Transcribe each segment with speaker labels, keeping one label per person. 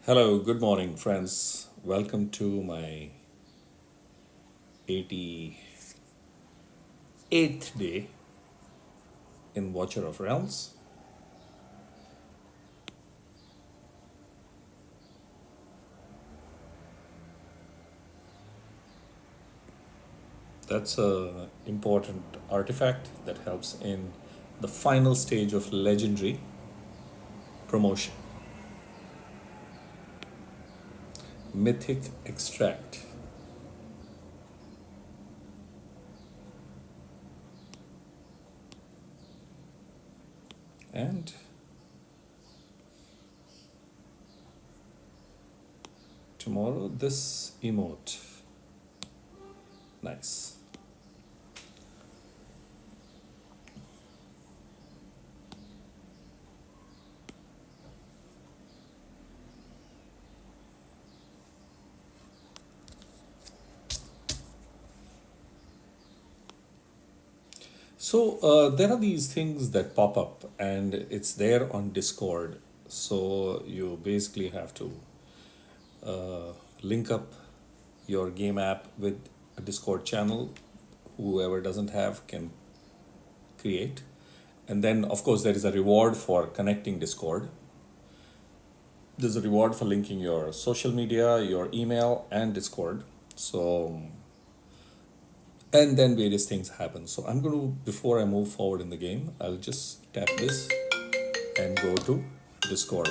Speaker 1: Hello, good morning, friends. Welcome to my 88th day in Watcher of Realms. That's a important artifact that helps in the final stage of legendary promotion. Mythic extract. And tomorrow, this emote. Nice. So there are these things that pop up, and it's there on Discord. So you basically have to link up your game app with a Discord channel. Whoever doesn't have can create. And then, of course, there is a reward for connecting Discord. There's a reward for linking your social media, your email, and Discord. So, and then various things happen. So, I'm going to, before I move forward in the game, I'll just tap this and go to Discord.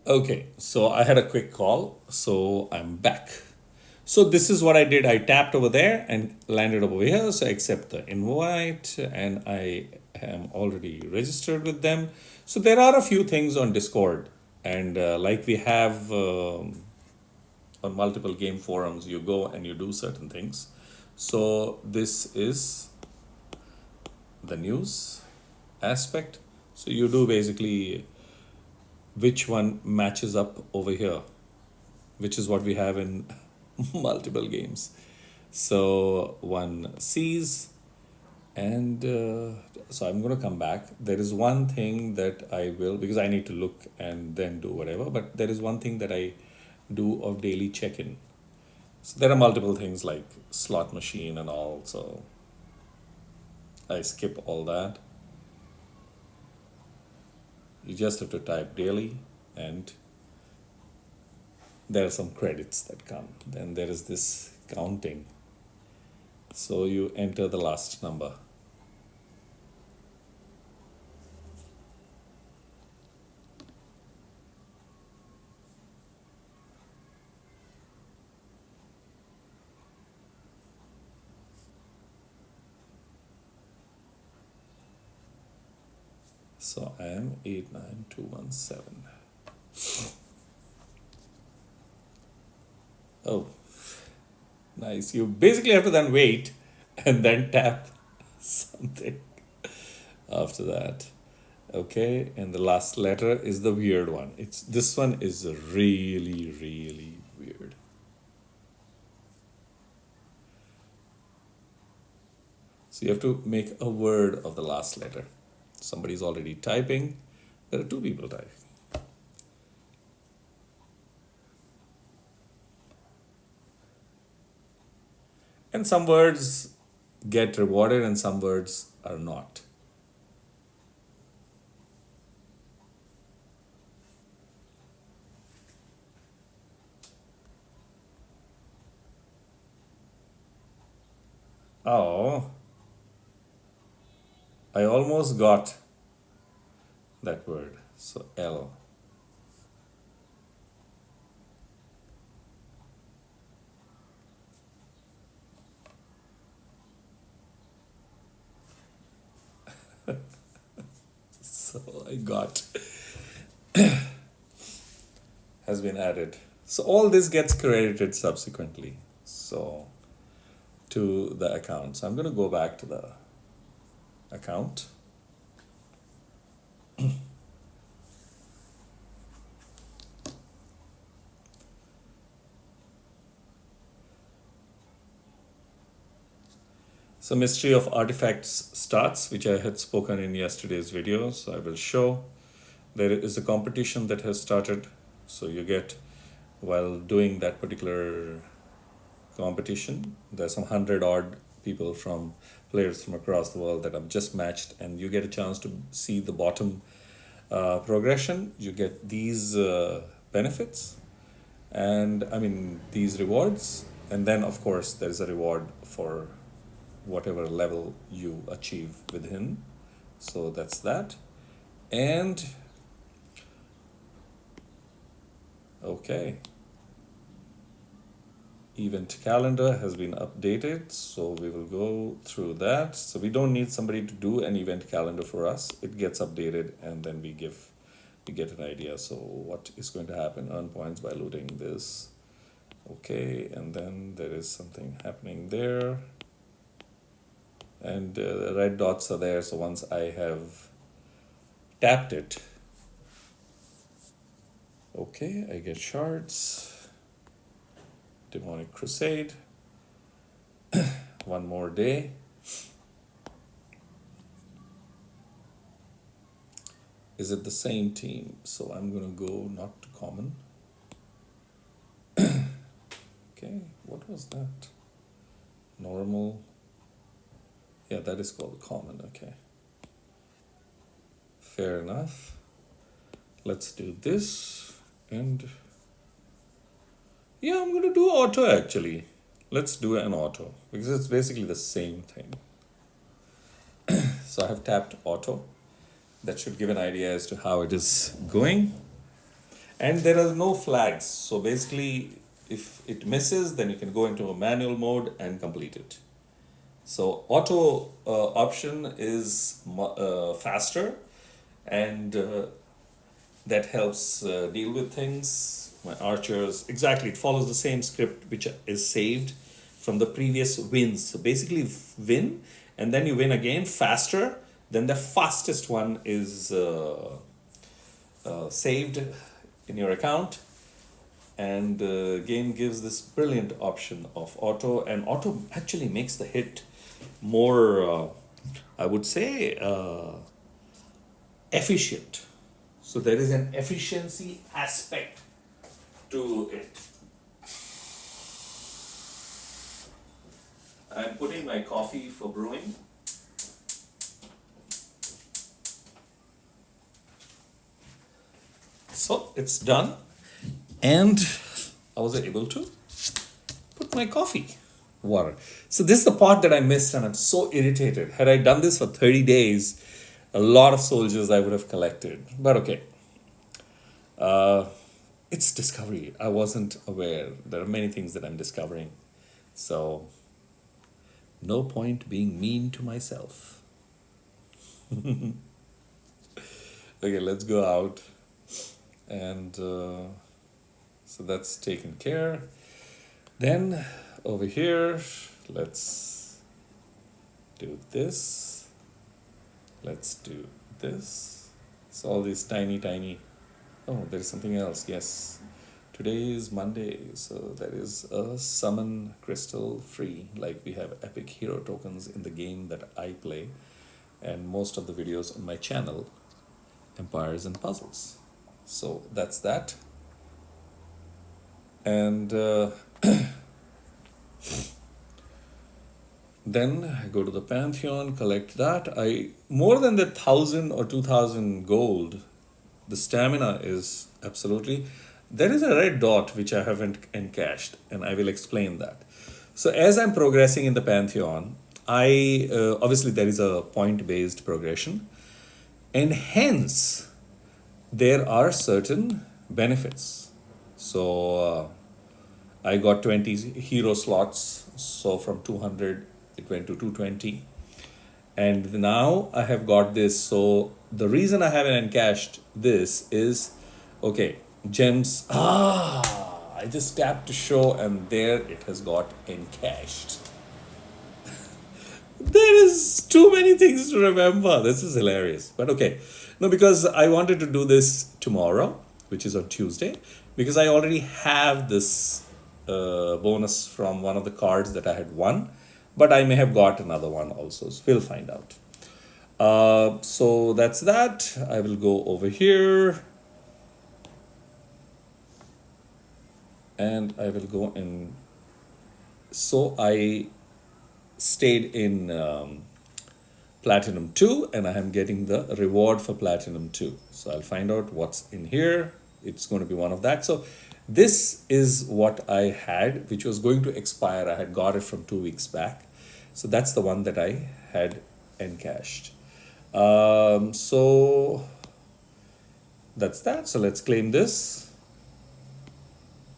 Speaker 1: Okay, so I had a quick call, so I'm back. So this is what I did. I tapped over there and landed over here. So I accept the invite and I am already registered with them. So there are a few things on Discord, and like we have on multiple game forums, you go and you do certain things. So this is the news aspect. So you do basically which one matches up over here, which is what we have in multiple games. So one sees, and so I'm going to come back. There is one thing that I will, because I need to look and then do whatever, but there is one thing that I do of daily check in. So there are multiple things like slot machine and all, so I skip all that. You just have to type daily, and there are some credits that come. Then there is this counting. So you enter the last number. So I am 89217. Oh, nice. You basically have to then wait and then tap something after that. Okay, and the last letter is the weird one. It's this one is really, really weird. So you have to make a word of the last letter. Somebody's already typing. There are two people typing. And some words get rewarded and some words are not. Oh, I almost got that word. So L. So I got has been added. So all this gets credited subsequently. So to the account. So I'm going to go back to the account. So Mystery of Artifacts starts, which I had spoken in yesterday's video. So I will show. there is a competition that has started. So you get, while doing that particular competition, there's some 100 odd people from players from across the world that have just matched, and you get a chance to see the bottom progression. You get these benefits, and I mean these rewards, and then of course there is a reward for whatever level you achieve within. So that's that. And okay, event calendar has been updated, so we will go through that. So we don't need somebody to do an event calendar for us. It gets updated, and then we get an idea. So what is going to happen? Earn points by looting this. Okay, and then there is something happening there, and the red dots are there. So once I have tapped it, okay, I get shards. Demonic Crusade. One more day. Is it the same team? So I'm gonna go not to common. Okay, what was that? Normal. Yeah, that is called common. Okay, fair enough. Let's do this, and yeah, I'm gonna do auto actually. Let's do an auto because it's basically the same thing. So I have tapped auto. That should give an idea as to how it is going. And there are no flags. So basically, if it misses, then you can go into a manual mode and complete it. So auto option is faster, and that helps deal with things. My archers, exactly, it follows the same script which is saved from the previous wins. So basically win, and then you win again faster. Then the fastest one is saved in your account, and the game gives this brilliant option of auto, and auto actually makes the hit more, I would say, efficient. So there is an efficiency aspect to it. I'm putting my coffee for brewing. So it's done, and I was able to put my coffee water. So this is the part that I missed, and I'm so irritated. Had I done this for 30 days, a lot of soldiers I would have collected. But okay, it's discovery. I wasn't aware. There are many things that I'm discovering. So no point being mean to myself. Okay, let's go out. And so that's taken care. Then over here, let's do this. Let's do this. So all these tiny. Oh, there is something else. Yes. Today is Monday, so there is a summon crystal free. Like we have epic hero tokens in the game that I play, and most of the videos on my channel, Empires and Puzzles. So that's that. And then I go to the Pantheon, collect that. I more than the 1,000 or 2,000 gold, the stamina is absolutely. There is a red dot which I haven't encashed, and I will explain that. So as I'm progressing in the Pantheon, I obviously there is a point-based progression, and hence there are certain benefits. So I got 20 hero slots, so from 200 it went to 220, and now I have got this. So the reason I haven't encashed this is, okay, gems, I just tapped to show, and there it has got encashed. There is too many things to remember. This is hilarious. But okay. No, because I wanted to do this tomorrow, which is on Tuesday, because I already have this bonus from one of the cards that I had won, but I may have got another one also. So we'll find out. So that's that. I will go over here and I will go in. So I stayed in Platinum 2 and I am getting the reward for Platinum 2. So I'll find out what's in here. It's going to be one of that. So this is what I had, which was going to expire. I had got it from 2 weeks back. So that's the one that I had encashed. So that's that. So let's claim this.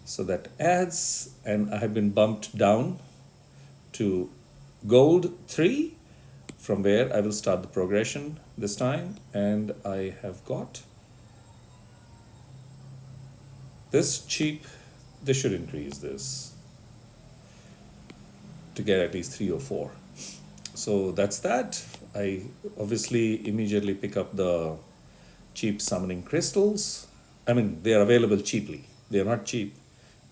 Speaker 1: So that adds, and I have been bumped down to gold 3, from where I will start the progression this time. And I have got this cheap. This should increase this to get at least 3 or 4. So that's that. I obviously immediately pick up the cheap summoning crystals. I mean, they are available cheaply. They are not cheap.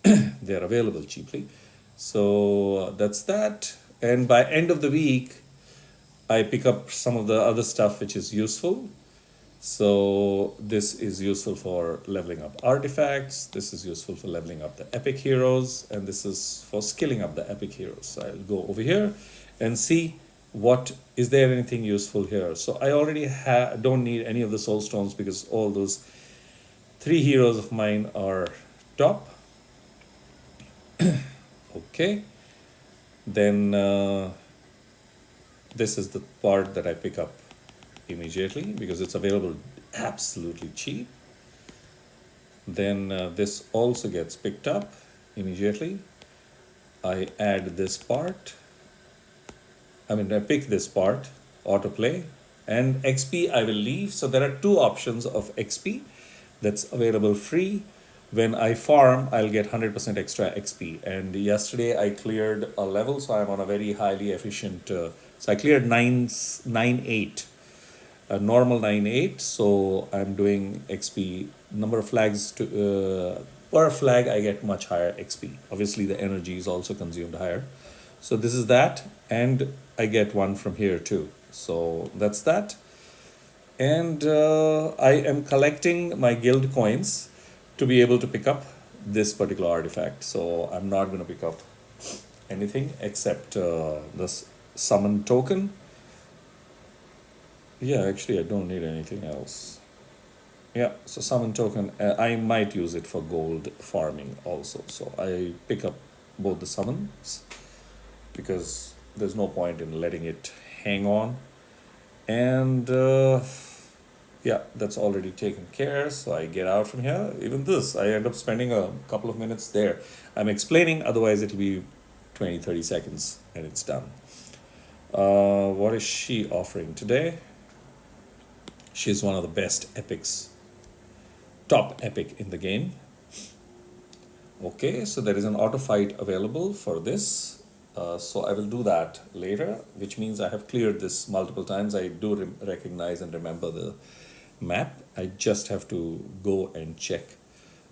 Speaker 1: They are available cheaply. So that's that. And by end of the week, I pick up some of the other stuff which is useful. So this is useful for leveling up artifacts. This is useful for leveling up the epic heroes. And this is for skilling up the epic heroes. So I'll go over here and see what is there anything useful here. So I already don't need any of the soul stones because all those 3 heroes of mine are top. Okay, then this is the part that I pick up immediately because it's available absolutely cheap. Then this also gets picked up immediately. I add this part. I pick this part, autoplay, and XP I will leave. So there are 2 options of XP that's available free. When I farm, I'll get 100% extra XP. And yesterday I cleared a level, so I'm on a very highly efficient. So I cleared 9.8, a normal 9.8. So I'm doing XP number of flags to per flag. I get much higher XP. Obviously, the energy is also consumed higher. So this is that, and I get one from here too. So that's that. And I am collecting my guild coins to be able to pick up this particular artifact. So I'm not going to pick up anything except this summon token. Yeah, actually I don't need anything else. Yeah, so summon token, I might use it for gold farming also. So I pick up both the summons because there's no point in letting it hang on. And yeah, that's already taken care. So I get out from here. Even this, I end up spending a couple of minutes there. I'm explaining, otherwise it'll be 20-30 seconds and it's done. What is she offering today? She's one of the best epics, top epic in the game. Okay, so there is an auto fight available for this. So I will do that later, which means I have cleared this multiple times. I do recognize and remember the map. I just have to go and check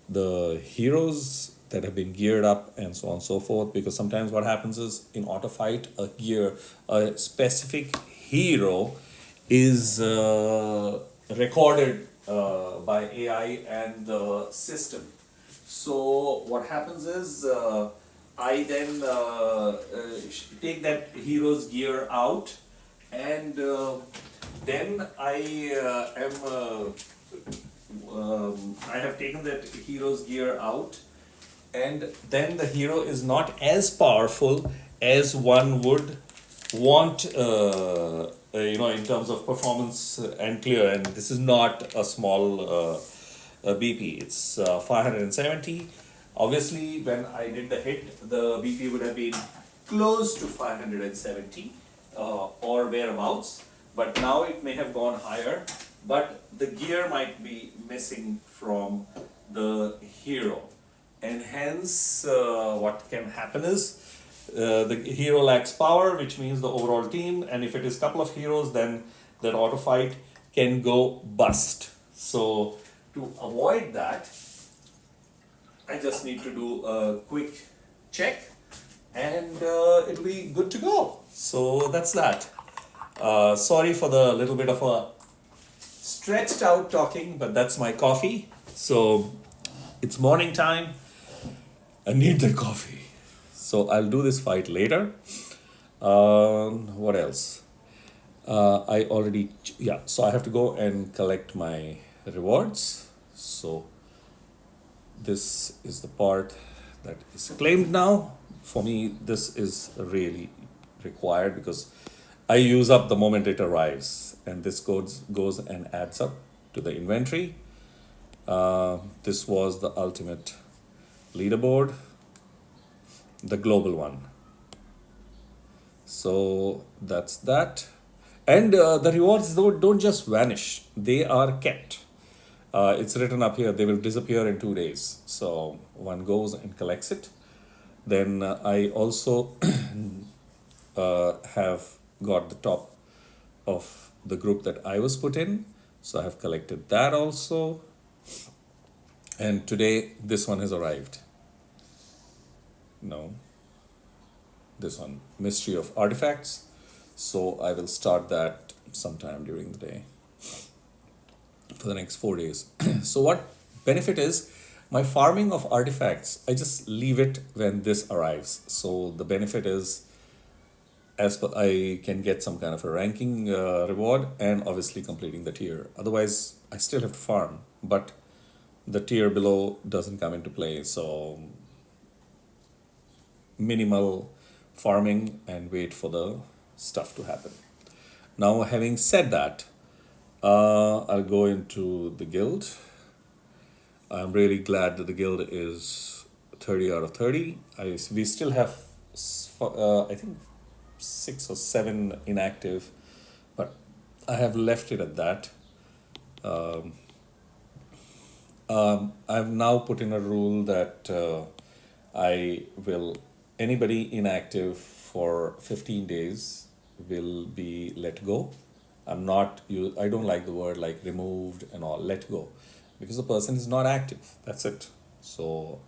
Speaker 1: the heroes that have been geared up and so on and so forth, because sometimes what happens is in auto fight, a specific hero is recorded by AI and the system. So what happens is I then take that hero's gear out, and then I have taken that hero's gear out, and then the hero is not as powerful as one would want, in terms of performance and clear. And this is not a small BP, it's 570. Obviously, when I did the hit, the BP would have been close to 570 or whereabouts, but now it may have gone higher, but the gear might be missing from the hero. And hence, what can happen is the hero lacks power, which means the overall team, and if it is a couple of heroes, then that auto fight can go bust. So to avoid that, I just need to do a quick check and it'll be good to go. So that's that. Sorry for the little bit of a stretched out talking, but that's my coffee. So it's morning time. I need the coffee. So I'll do this fight later. What else? I already, yeah, so I have to go and collect my rewards. So this is the part that is claimed now. For me, this is really required because I use up the moment it arrives, and this goes and adds up to the inventory. This was the ultimate leaderboard, the global one. So that's that. And the rewards though don't just vanish; they are kept. It's written up here. They will disappear in 2 days. So one goes and collects it. Then I also have got the top of the group that I was put in. So I have collected that also. And today this one has arrived. No, this one, Mystery of Artifacts. So I will start that sometime during the day for the next 4 days. So what benefit is my farming of artifacts, I just leave it when this arrives. So the benefit is as per I can get some kind of a ranking reward and obviously completing the tier. Otherwise, I still have to farm, but the tier below doesn't come into play. So minimal farming and wait for the stuff to happen. Now, having said that, I'll go into the guild. I'm really glad that the guild is 30 out of 30. We still have, I think, 6 or 7 inactive, but I have left it at that. I've now put in a rule that I will, anybody inactive for 15 days will be let go. I don't like the word like removed and all, let go, because the person is not active. That's it. So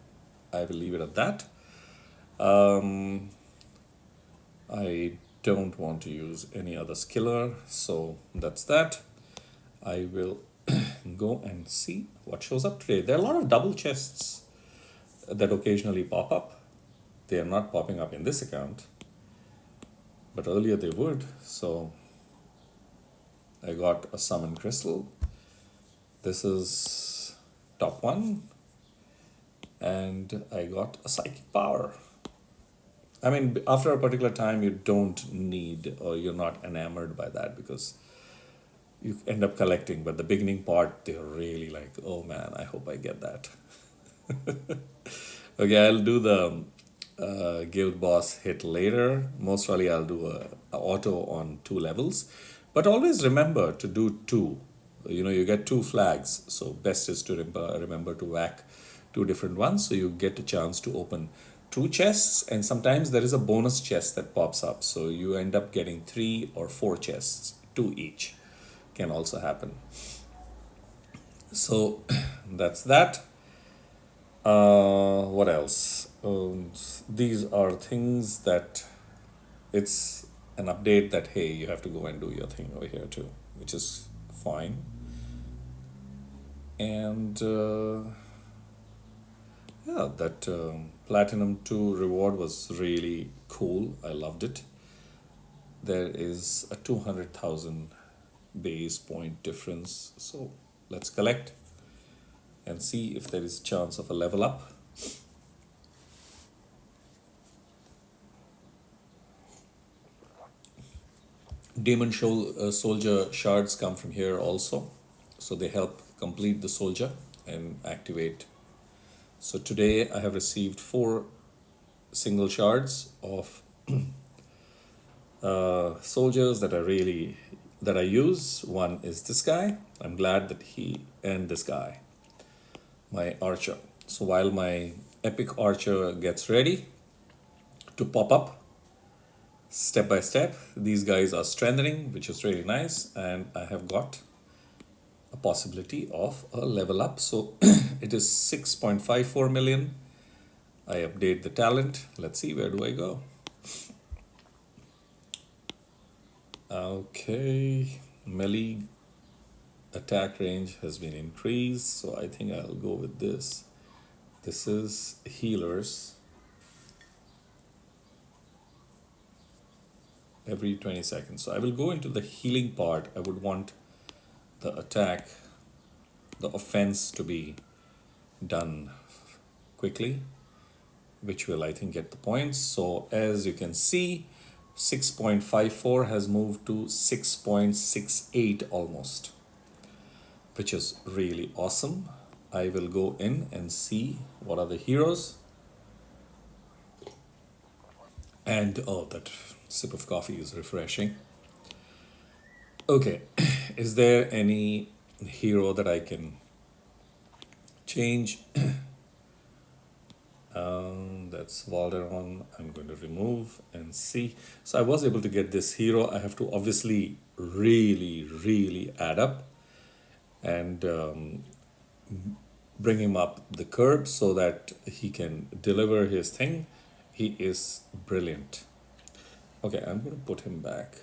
Speaker 1: I will leave it at that. I don't want to use any other skiller, so that's that. I will go and see what shows up today. There are a lot of double chests that occasionally pop up. They are not popping up in this account, but earlier they would. So I got a summon crystal. This is top one, and I got a psychic power. I mean, after a particular time, you don't need or you're not enamored by that because you end up collecting. But the beginning part, they're really like, oh man, I hope I get that. Okay, I'll do the guild boss hit later. Most probably, I'll do a auto on 2 levels. But always remember to do 2. You know, you get 2 flags. So best is to remember to whack 2 different ones so you get a chance to open 2 chests, and sometimes there is a bonus chest that pops up. So you end up getting 3 or 4 chests, 2 each. Can also happen. So that's that. What else? These are things that it's an update that hey, you have to go and do your thing over here too, which is fine. And yeah, that Platinum 2 reward was really cool. I loved it. There is a 200,000 base point difference. So let's collect and see if there is a chance of a level up. Demon soldier shards come from here also. So they help complete the soldier and activate. So today I have received 4 single shards of soldiers that I use. One is this guy. I'm glad that and this guy, my archer. So while my epic archer gets ready to pop up step by step, these guys are strengthening, which is really nice, and I have got a possibility of a level up. So it is 6.54 million. I update the talent. Let's see, where do I go? Okay, melee attack range has been increased, so I think I'll go with this. This is healers every 20 seconds. So I will go into the healing part. I would want the attack, the offense to be done quickly, which will, I think, get the points. So as you can see, 6.54 has moved to 6.68 almost, which is really awesome. I will go in and see what are the heroes. And oh, that sip of coffee is refreshing. Okay, is there any hero that I can change? That's Valderon. I'm going to remove and see. So I was able to get this hero. I have to obviously really add up and bring him up the curb so that he can deliver his thing. He is brilliant. Okay, I'm going to put him back.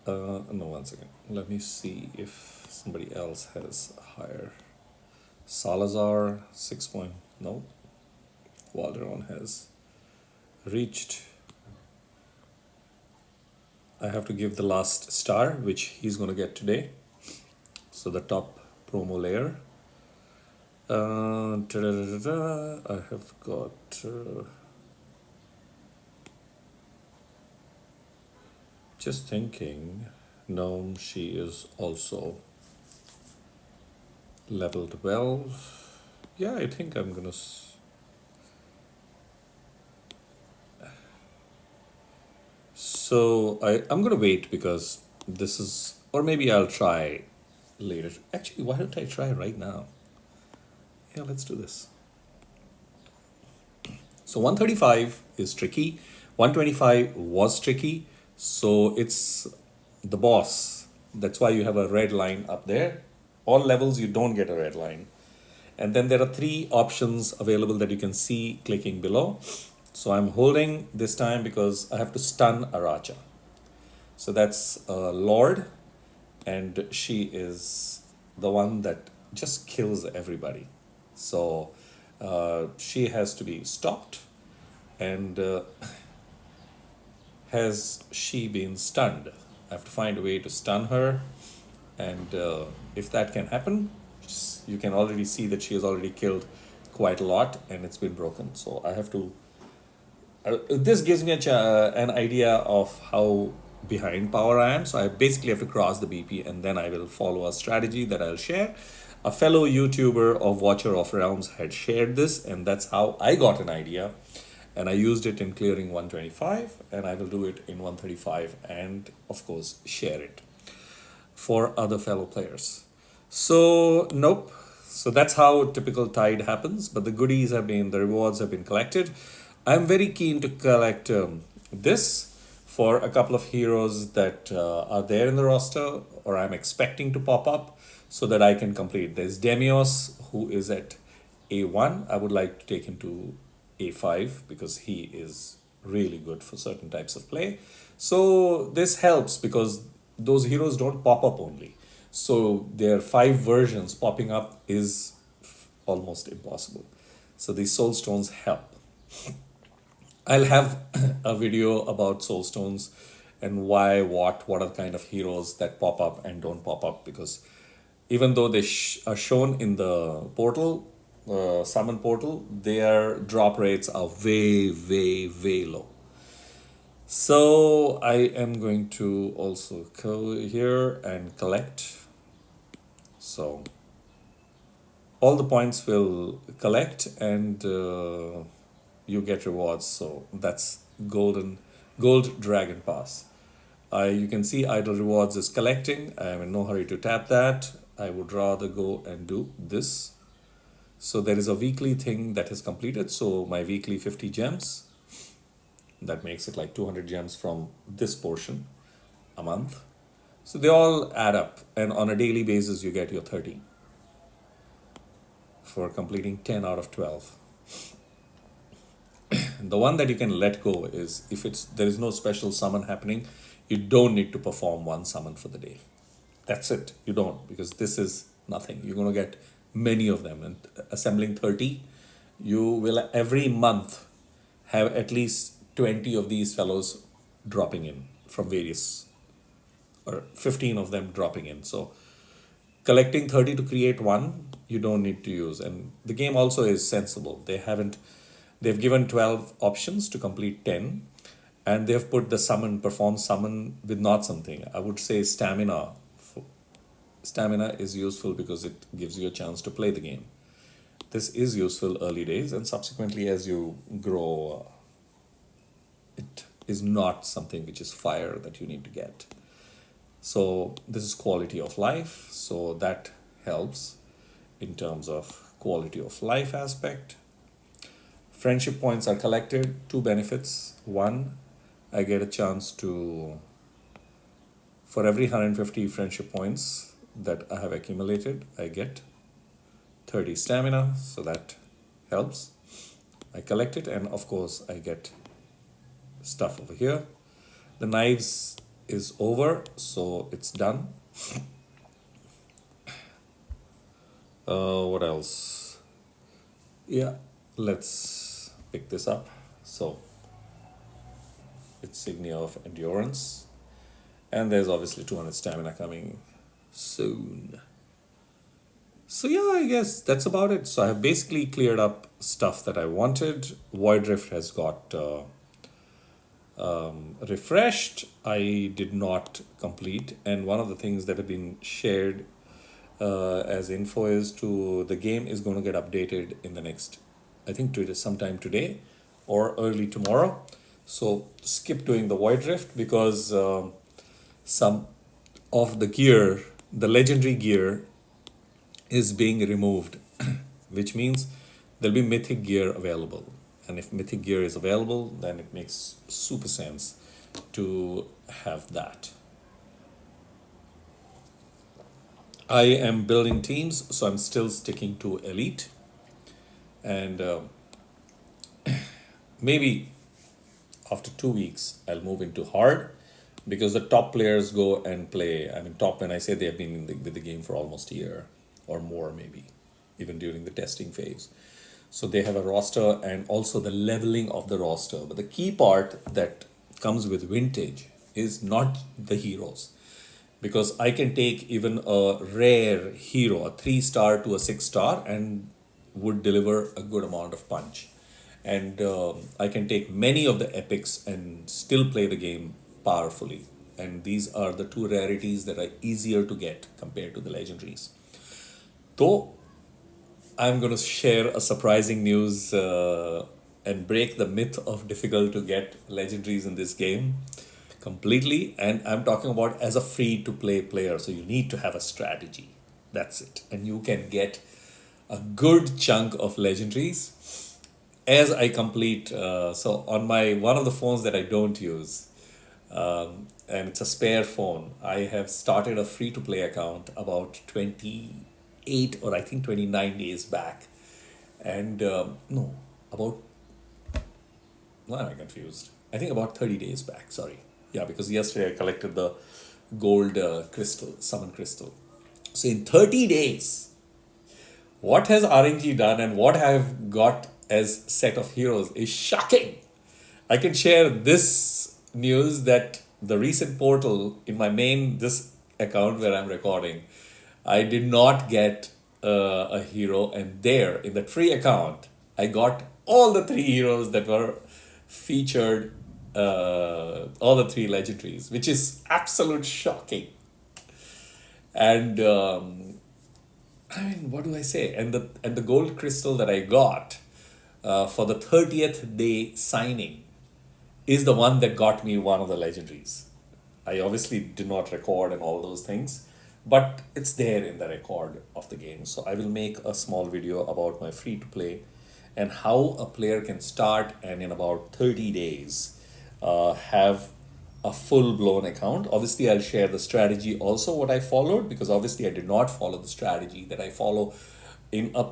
Speaker 1: No, one second. Let me see if somebody else has higher. Salazar, 6 point. No. Valderon has reached. I have to give the last star, which he's going to get today. So the top promo layer. I have got. Just thinking. No, she is also leveled well. Yeah, I think I'm gonna. So I'm gonna wait because this is, or maybe I'll try later. Actually, why don't I try right now? Yeah, let's do this. So 135 is tricky. 125 was tricky. So it's the boss. That's why you have a red line up there. All levels you don't get a red line. And then there are three options available that you can see clicking below. So I'm holding this time because I have to stun Aracha. So that's Lord, and she is the one that just kills everybody. So she has to be stopped. And has she been stunned? I have to find a way to stun her. And if that can happen, you can already see that she has already killed quite a lot and it's been broken. So I have to. This gives me an idea of how behind power I am. So I basically have to cross the BP and then I will follow a strategy that I'll share. A fellow YouTuber of Watcher of Realms had shared this, and that's how I got an idea. And I used it in clearing 125, and I will do it in 135 and, of course, share it for other fellow players. So, nope. So that's how typical Tide happens. But the goodies have been, the rewards have been collected. I'm very keen to collect this for a couple of heroes that are there in the roster or I'm expecting to pop up so that I can complete. There's Demios, who is at A1. I would like to take him to A5 because he is really good for certain types of play. So this helps because those heroes don't pop up only. So their 5 versions popping up is almost impossible. So these soul stones help. I'll have a video about soul stones and why, what are the kind of heroes that pop up and don't pop up, because even though they are shown in the portal, summon portal, their drop rates are way low. So I am going to also go here and collect. So all the points will collect and you get rewards. So that's gold dragon pass. You can see idle rewards is collecting. I am in no hurry to tap that. I would rather go and do this. So there is a weekly thing that is completed. So my weekly 50 gems, that makes it like 200 gems from this portion a month. So they all add up, and on a daily basis you get your 30 for completing 10 out of 12. The one that you can let go is if there is no special summon happening, you don't need to perform one summon for the day. That's it. You don't, because this is nothing. You're going to get many of them. And assembling 30, you will every month have at least 20 of these fellows dropping in from various, or 15 of them dropping in. So collecting 30 to create one, you don't need to use. And the game also is sensible. They've given 12 options to complete 10, and they've put the perform summon with not something. I would say stamina. Stamina is useful because it gives you a chance to play the game. This is useful early days, and subsequently as you grow, it is not something which is fire that you need to get. So this is quality of life, so that helps in terms of quality of life aspect. Friendship points are collected, two benefits. One, I get a chance to, for every 150 friendship points that I have accumulated, I get 30 stamina, so that helps. I collect it, and of course I get stuff over here. The knives is over, so it's done. What else? Yeah, let's pick this up. So insignia of endurance, and there's obviously 200 stamina coming soon. So yeah, I guess that's about it. So I have basically cleared up stuff that I wanted. Void Rift has got refreshed. I did not complete, and one of the things that have been shared as info is the game is going to get updated in the next, I think today, sometime today or early tomorrow. So skip doing the Void Rift because some of the gear, the legendary gear, is being removed, which means there'll be mythic gear available. And if mythic gear is available, then it makes super sense to have that. I am building teams, so I'm still sticking to elite. And maybe after 2 weeks, I'll move into hard, because the top players go and play. I mean, top when I say they have been with the game for almost a year or more, maybe even during the testing phase. So they have a roster and also the leveling of the roster. But the key part that comes with vintage is not the heroes, because I can take even a rare hero, a 3-star to a 6-star, and would deliver a good amount of punch. And I can take many of the epics and still play the game powerfully. And these are the two rarities that are easier to get compared to the legendaries. Though I'm going to share a surprising news and break the myth of difficult to get legendaries in this game completely. And I'm talking about as a free to play player. So you need to have a strategy. That's it. And you can get a good chunk of legendaries as I complete. So on one of the phones that I don't use, and it's a spare phone, I have started a free to play account about 28 or I think 29 days back. And no, about, why am I confused? I think about 30 days back, sorry. Yeah, because yesterday I collected the gold crystal, summon crystal. So in 30 days, what has RNG done and what I have got as set of heroes is shocking. I can share this news that the recent portal in my this account where I'm recording, I did not get a hero, and there in the free account, I got all the 3 heroes that were featured, all the 3 legendaries, which is absolute shocking. And I mean, what do I say? And the gold crystal that I got for the 30th day signing is the one that got me one of the legendaries. I obviously did not record and all those things, but it's there in the record of the game. So I will make a small video about my free to play and how a player can start and in about 30 days have a full-blown account. Obviously, I'll share the strategy also what I followed, because obviously I did not follow the strategy that I follow in a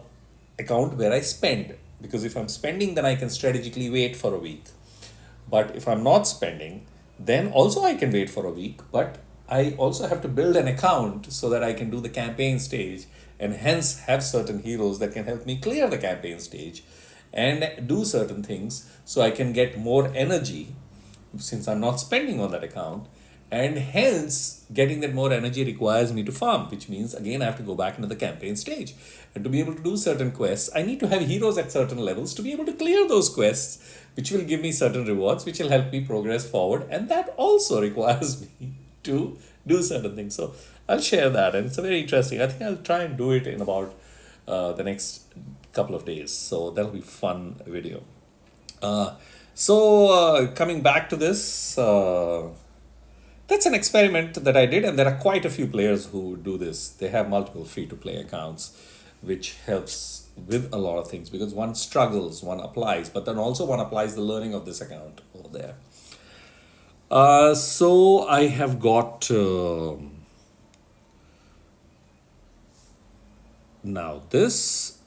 Speaker 1: account where I spend because if I'm spending, then I can strategically wait for a week. But if I'm not spending, then also I can wait for a week. But I also have to build an account so that I can do the campaign stage and hence have certain heroes that can help me clear the campaign stage and do certain things so I can get more energy since I'm not spending on that account. And hence, getting that more energy requires me to farm, which means again I have to go back into the campaign stage. And to be able to do certain quests, I need to have heroes at certain levels to be able to clear those quests, which will give me certain rewards, which will help me progress forward. And that also requires me to do certain things. So I'll share that, and it's a very interesting. I think I'll try and do it in about the next couple of days. So that'll be fun video. Coming back to this, that's an experiment that I did, and there are quite a few players who do this. They have multiple free to play accounts, which helps with a lot of things because one struggles, one applies, but then also one applies the learning of this account over there. So I have got now this.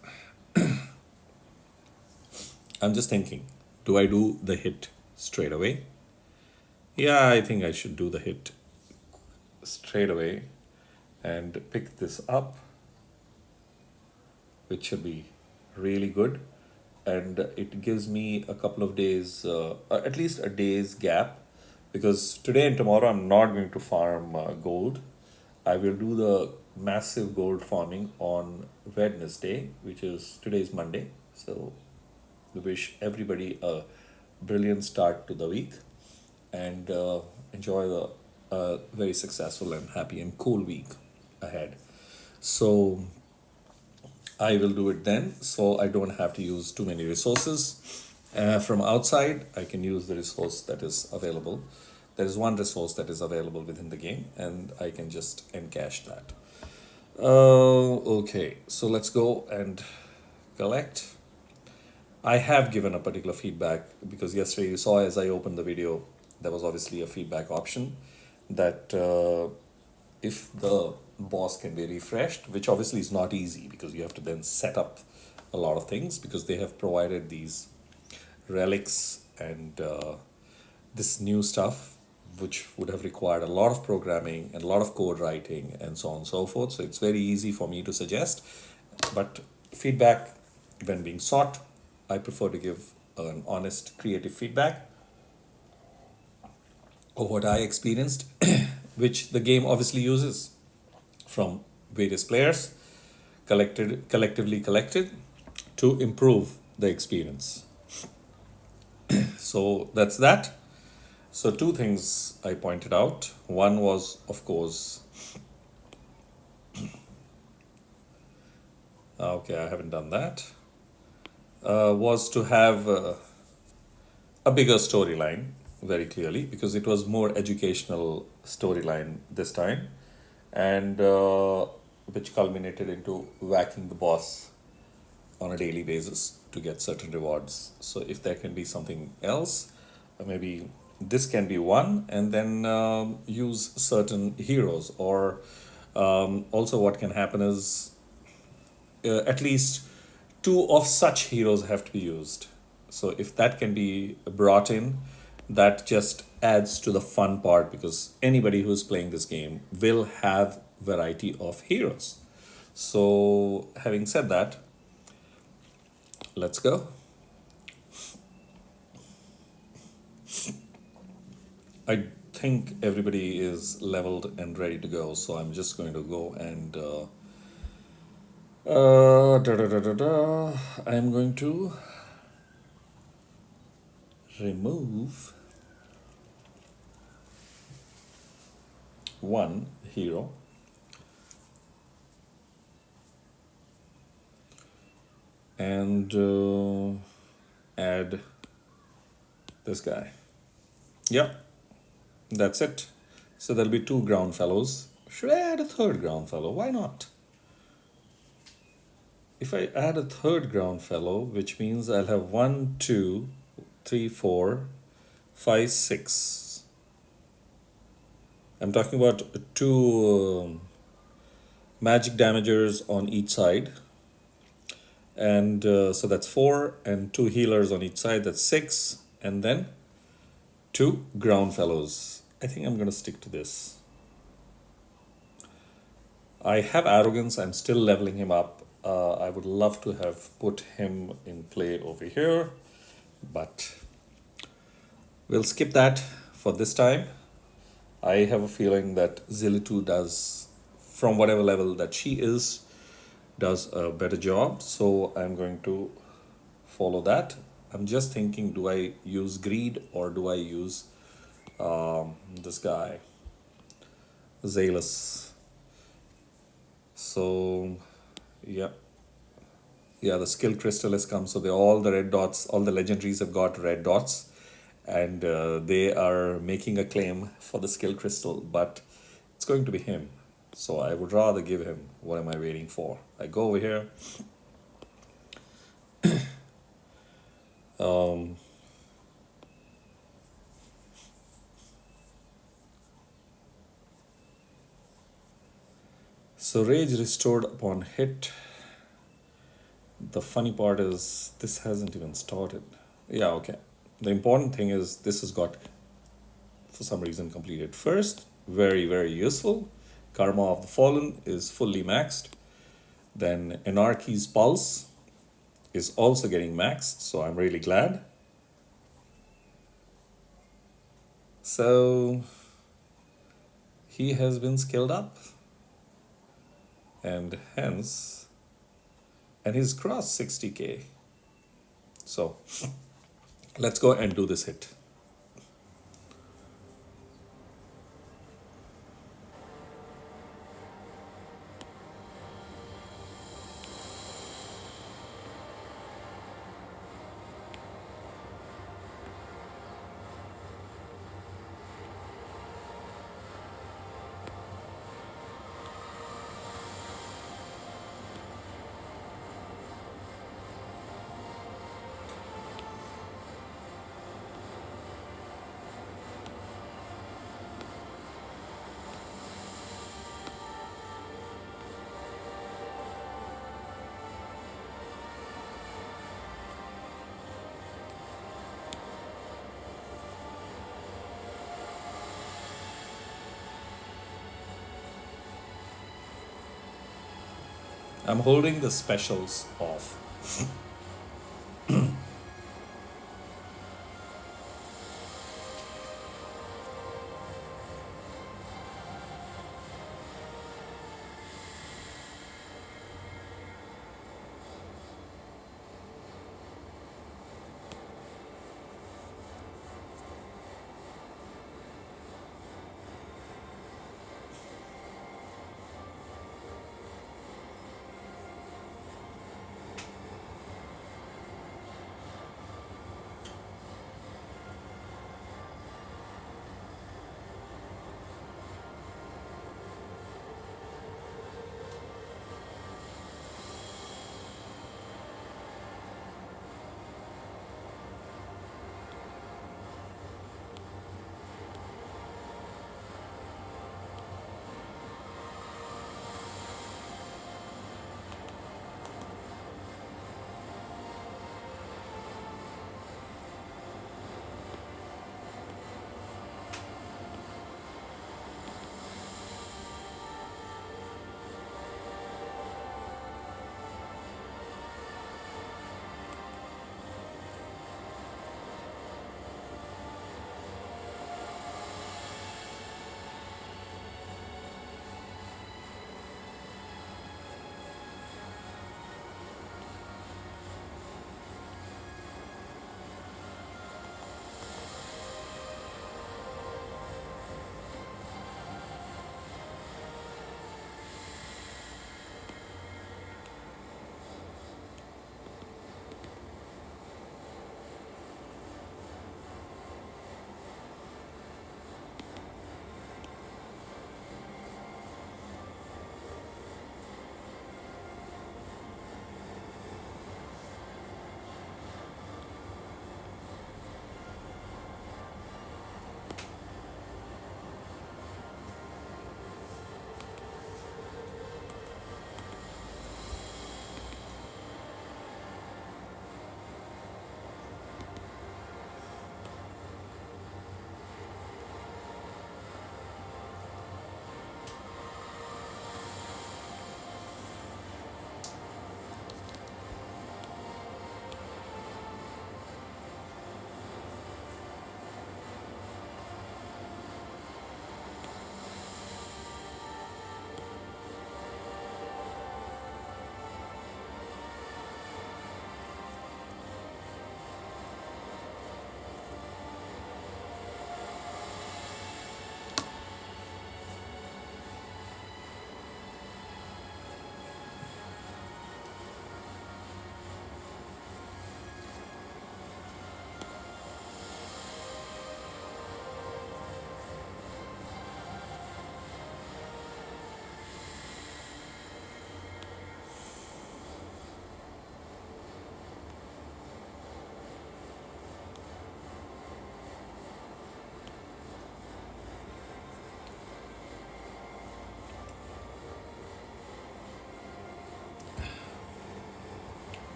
Speaker 1: I'm just thinking, do I do the hit straight away? Yeah, I think I should do the hit straight away and pick this up, which should be really good. And it gives me a couple of days, at least a day's gap, because today and tomorrow I'm not going to farm gold. I will do the massive gold farming on Wednesday, which is today's Monday. So we wish everybody a brilliant start to the week and enjoy the very successful and happy and cool week ahead. So I will do it then, so I don't have to use too many resources. From outside, I can use the resource that is available. There is one resource that is available within the game, and I can just encash that. Okay, so let's go and collect. I have given a particular feedback because yesterday you saw as I opened the video, there was obviously a feedback option that if the boss can be refreshed, which obviously is not easy because you have to then set up a lot of things because they have provided these relics and this new stuff which would have required a lot of programming and a lot of code writing and so on and so forth. So it's very easy for me to suggest, but feedback when being sought, I prefer to give an honest creative feedback of what I experienced, which the game obviously uses from various players collectively collected to improve the experience. So that's that. So two things I pointed out. One was, of course, okay, I haven't done that, was to have a bigger storyline very clearly because it was more educational storyline this time, and which culminated into whacking the boss on a daily basis to get certain rewards. So if there can be something else, maybe this can be one, and then use certain heroes, or also what can happen is at least two of such heroes have to be used. So if that can be brought in, that just adds to the fun part because anybody who's playing this game will have variety of heroes. So having said that, let's go. I think everybody is leveled and ready to go, so I'm just going to go and I'm going to remove one hero and add this guy. Yep, that's it. So there'll be two ground fellows. Should I add a third ground fellow? Why not? If I add a third ground fellow, which means I'll have 1, 2, 3, 4, 5, 6. I'm talking about two magic damagers on each side, And so that's four, and two healers on each side, that's six, and then two ground fellows. I think I'm going to stick to this. I have arrogance, I'm still leveling him up. I would love to have put him in play over here, but we'll skip that for this time. I have a feeling that Zilitu does, from whatever level that she is, does a better job. So I'm going to follow that. I'm just thinking, do I use greed or do I use this guy, Zalus? So, yeah. Yeah, the skill crystal has come. So they all the red dots, all the legendaries have got red dots, and they are making a claim for the skill crystal, but it's going to be him. So I would rather give him. What am I waiting for? I go over here. So rage restored upon hit. The funny part is this hasn't even started. Yeah, okay. The important thing is this has got, for some reason, completed first. Very, very useful. Karma of the Fallen is fully maxed. Then Anarchy's Pulse is also getting maxed, so I'm really glad. So he has been skilled up, and hence, and he's crossed 60k. So let's go and do this hit. I'm holding the specials off.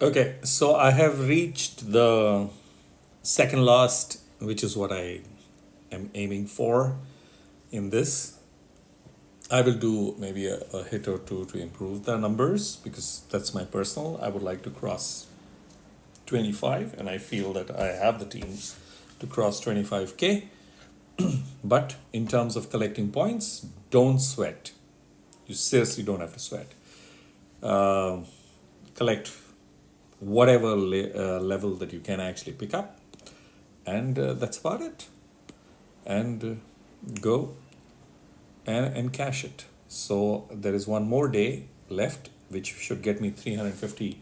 Speaker 1: Okay, so I have reached the second last, which is what I am aiming for in this. I will do maybe a hit or two to improve the numbers because that's my personal. I would like to cross 25, and I feel that I have the team to cross 25K. But in terms of collecting points, don't sweat. You seriously don't have to sweat. Collect whatever level that you can actually pick up, and that's about it. And go and cash it. So there is one more day left, which should get me 350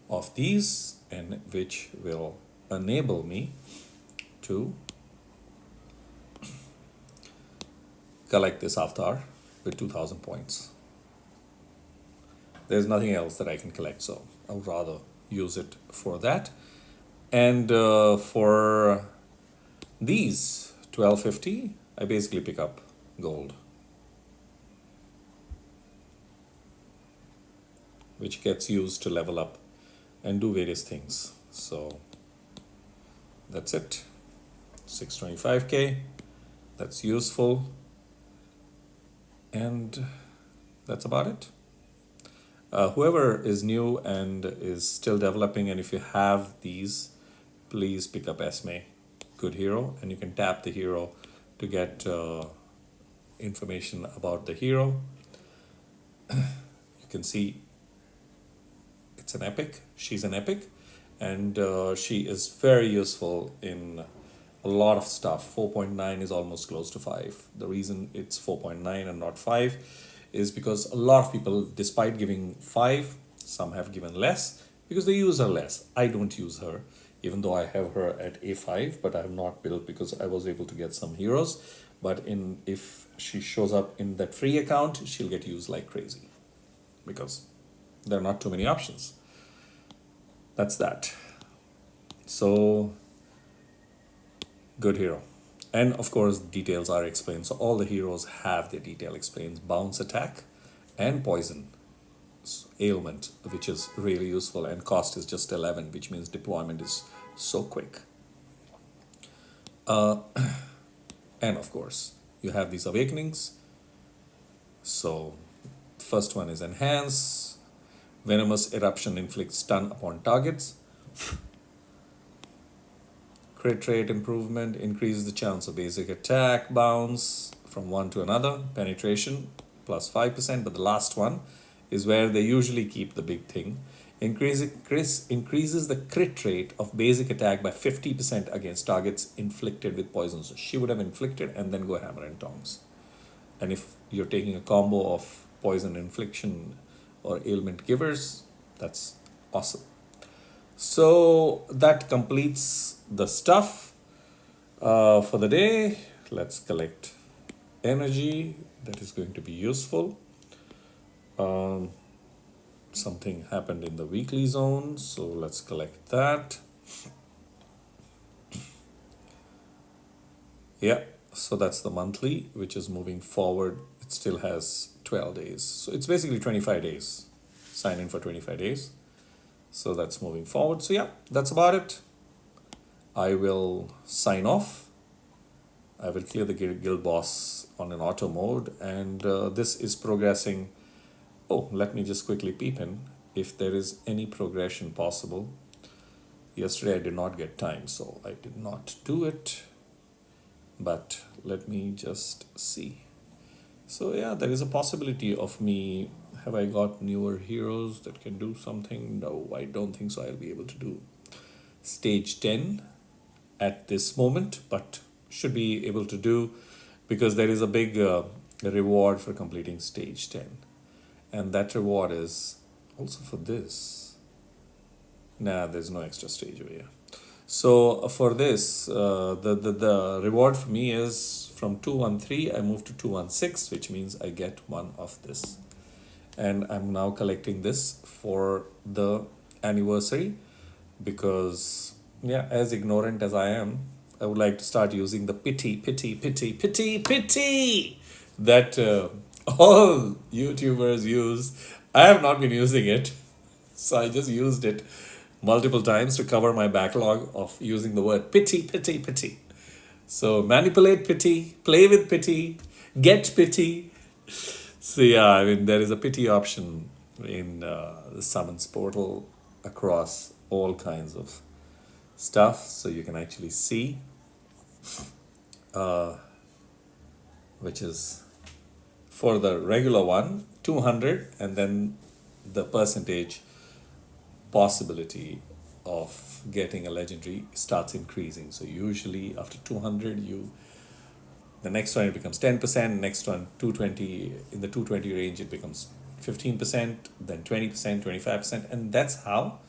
Speaker 1: of these, and which will enable me to collect this avatar with 2000 points. There's nothing else that I can collect, so I would rather use it for that. And for these 1250, I basically pick up gold, which gets used to level up and do various things. So that's it. 625K, that's useful. And that's about it. Whoever is new and is still developing, and if you have these, please pick up Esme, good hero, and you can tap the hero to get information about the hero. You can see it's an epic. She's an epic, and she is very useful in a lot of stuff. 4.9 is almost close to 5. The reason it's 4.9 and not 5 is because a lot of people, despite giving 5, some have given less because they use her less. I don't use her, even though I have her at A5, but I have not built because I was able to get some heroes. But if she shows up in that free account, she'll get used like crazy because there are not too many options. That's that. So, good hero. And of course, details are explained. So all the heroes have their detail explained. Bounce attack and poison ailment, which is really useful, and cost is just 11, which means deployment is so quick. And of course, you have these awakenings. So first one is enhance. Venomous eruption inflicts stun upon targets. Crit rate improvement increases the chance of basic attack bounce from one to another. Penetration plus 5%, but the last one is where they usually keep the big thing. Increases the crit rate of basic attack by 50% against targets inflicted with poison. So she would have inflicted and then go hammer and tongs. And if you're taking a combo of poison infliction or ailment givers, that's awesome. So that completes the stuff for the day. Let's collect energy. That is going to be useful. Something happened in the weekly zone, so let's collect that. Yeah, so that's the monthly, which is moving forward. It still has 12 days. So it's basically 25 days. Sign in for 25 days. So that's moving forward. So yeah, that's about it. I will sign off. I will clear the guild boss on an auto mode, and this is progressing. Oh, let me just quickly peep in if there is any progression possible. Yesterday I did not get time, so I did not do it. But let me just see. So yeah, there is a possibility of me. Have I got newer heroes that can do something? No, I don't think so. I'll be able to do stage 10 at this moment, but should be able to do because there is a big reward for completing stage 10. And that reward is also for this. Nah, there's no extra stage over here. So for this, the reward for me is from 213, I move to 216, which means I get one of this. And I'm now collecting this for the anniversary because, yeah, as ignorant as I am, I would like to start using the pity that all YouTubers use. I have not been using it, so I just used it multiple times to cover my backlog of using the word pity, pity, pity. So manipulate pity, play with pity, get pity. So yeah, I mean there is a pity option in the summons portal across all kinds of stuff, so you can actually see, which is for the regular one 200, and then the percentage possibility of getting a legendary starts increasing. So usually after 200 the next one it becomes 10%, next one 220, in the 220 range it becomes 15%, then 20%, 25%, and that's how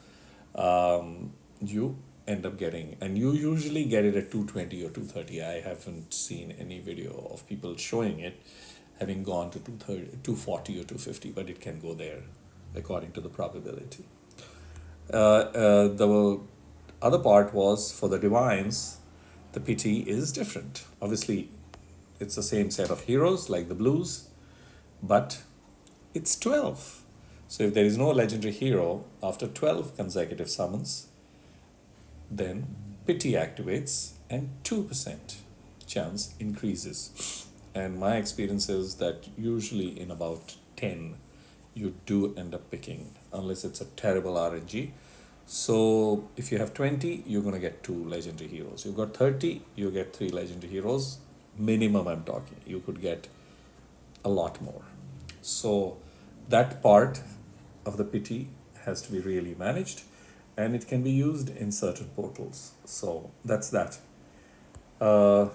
Speaker 1: you end up getting, and you usually get it at 220 or 230. I haven't seen any video of people showing it having gone to 230, 240 or 250, but it can go there according to the probability. The other part was for the divines, the PT is different. Obviously, it's the same set of heroes like the blues, but it's 12. So if there is no legendary hero after 12 consecutive summons, then pity activates and 2% chance increases. And my experience is that usually in about 10, you do end up picking, unless it's a terrible RNG. So if you have 20, you're going to get 2 legendary heroes. You've got 30, you get 3 legendary heroes. Minimum, I'm talking. You could get a lot more. So that part of the pity has to be really managed, and it can be used in certain portals. So that's that. I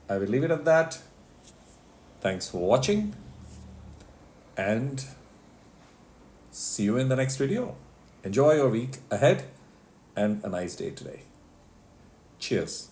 Speaker 1: will leave it at that. Thanks for watching, and see you in the next video. Enjoy your week ahead and a nice day today. Cheers.